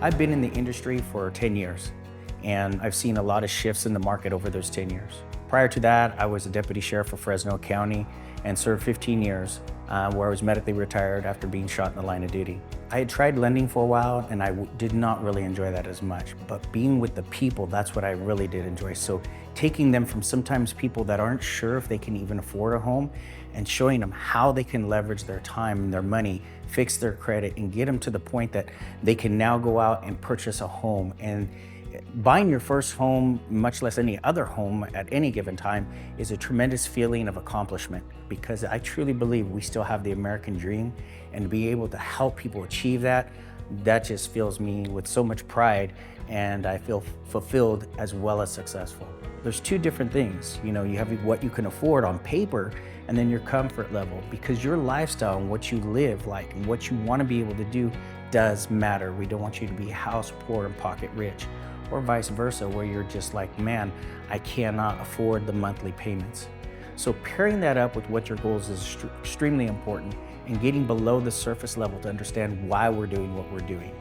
I've been in the industry for 10 years, and I've seen a lot of shifts in the market over those 10 years. Prior to that, I was a deputy sheriff for Fresno County and served 15 years, where I was medically retired after being shot in the line of duty. I had tried lending for a while, and I did not really enjoy that as much, but being with the people, that's what I really did enjoy. So taking them from sometimes people that aren't sure if they can even afford a home and showing them how they can leverage their time and their money, fix their credit, and get them to the point that they can now go out and purchase a home. And buying your first home, much less any other home at any given time, is a tremendous feeling of accomplishment, because I truly believe we still have the American dream, and to be able to help people achieve that, that just fills me with so much pride, and I feel fulfilled as well as successful. There's two different things. You have what you can afford on paper, and then your comfort level, because your lifestyle and what you live like and what you want to be able to do does matter. We don't want you to be house poor and pocket rich, or vice versa, where you're just like, man, I cannot afford the monthly payments. So pairing that up with what your goals is extremely important, and getting below the surface level to understand why we're doing what we're doing.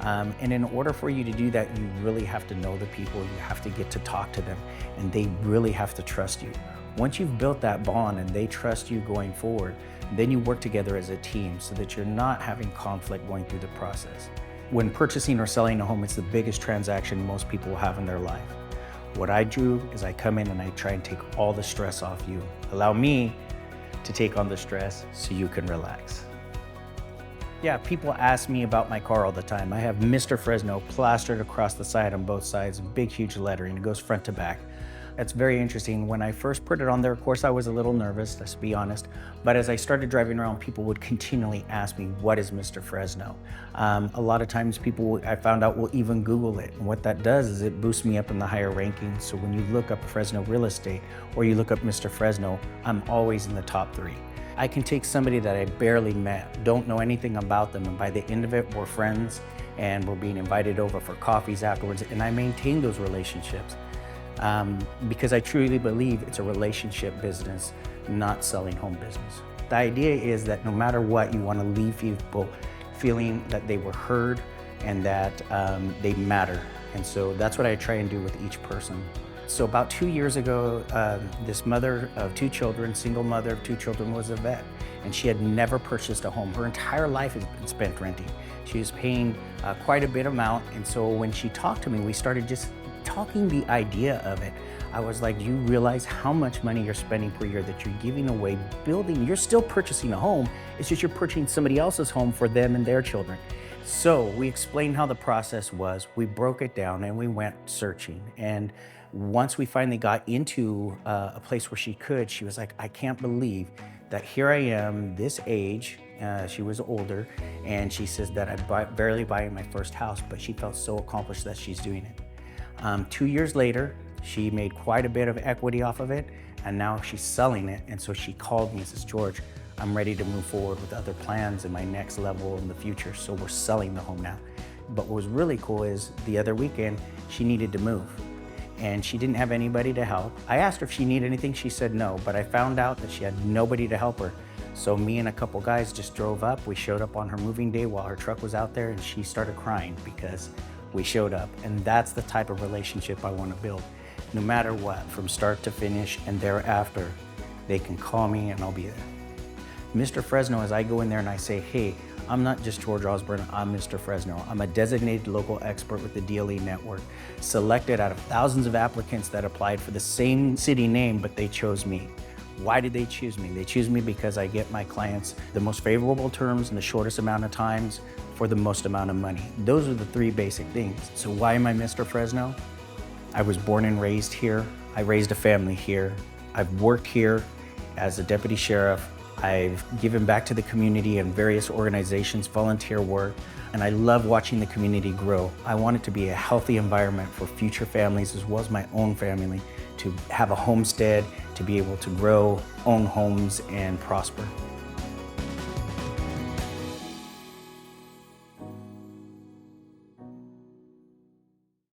And in order for you to do that, you really have to know the people, you have to get to talk to them, and they really have to trust you. Once you've built that bond and they trust you going forward, then you work together as a team so that you're not having conflict going through the process. When purchasing or selling a home, it's the biggest transaction most people will have in their life. What I do is I come in and I try and take all the stress off you. Allow me to take on the stress so you can relax. Yeah, people ask me about my car all the time. I have Mr. Fresno plastered across the side on both sides, big, huge lettering. It goes front to back. That's very interesting. When I first put it on there, of course, I was a little nervous, let's be honest. But as I started driving around, people would continually ask me, what is Mr. Fresno? A lot of times people, I found out, will even Google it. And what that does is it boosts me up in the higher rankings. So when you look up Fresno real estate, or you look up Mr. Fresno, I'm always in the top 3. I can take somebody that I barely met, don't know anything about them, and by the end of it, we're friends, and we're being invited over for coffees afterwards, and I maintain those relationships. Because I truly believe it's a relationship business, not selling home business. The idea is that no matter what, you want to leave people feeling that they were heard and that they matter. And so that's what I try and do with each person. So about 2 years ago, this mother of 2 children, single mother of 2 children, was a vet, and she had never purchased a home. Her entire life has been spent renting. She was paying quite a bit amount, and so when she talked to me, we started just talking the idea of it. I was like, do you realize how much money you're spending per year that you're giving away building? You're still purchasing a home, it's just you're purchasing somebody else's home for them and their children. So we explained how the process was, we broke it down, and we went searching. And once we finally got into a place where she was like, I can't believe that here I am, this age, she was older, and she says that I'm barely buying my first house, but she felt so accomplished that she's doing it. 2 years later, she made quite a bit of equity off of it, and now she's selling it. And so she called me and says, George, I'm ready to move forward with other plans in my next level in the future. So we're selling the home now. But what was really cool is the other weekend, she needed to move, and she didn't have anybody to help. I asked her if she needed anything, she said no, but I found out that she had nobody to help her. So me and a couple guys just drove up. We showed up on her moving day while her truck was out there, and she started crying because we showed up. And that's the type of relationship I want to build. No matter what, from start to finish and thereafter, they can call me and I'll be there. Mr. Fresno, as I go in there and I say, hey, I'm not just George Osborne, I'm Mr. Fresno. I'm a designated local expert with the DLE network, selected out of thousands of applicants that applied for the same city name, but they chose me. Why did they choose me? They choose me because I get my clients the most favorable terms in the shortest amount of times for the most amount of money. Those are the 3 basic things. So why am I Mr. Fresno? I was born and raised here. I raised a family here. I've worked here as a deputy sheriff. I've given back to the community and various organizations, volunteer work, and I love watching the community grow. I want it to be a healthy environment for future families as well as my own family, to have a homestead, to be able to grow, own homes, and prosper.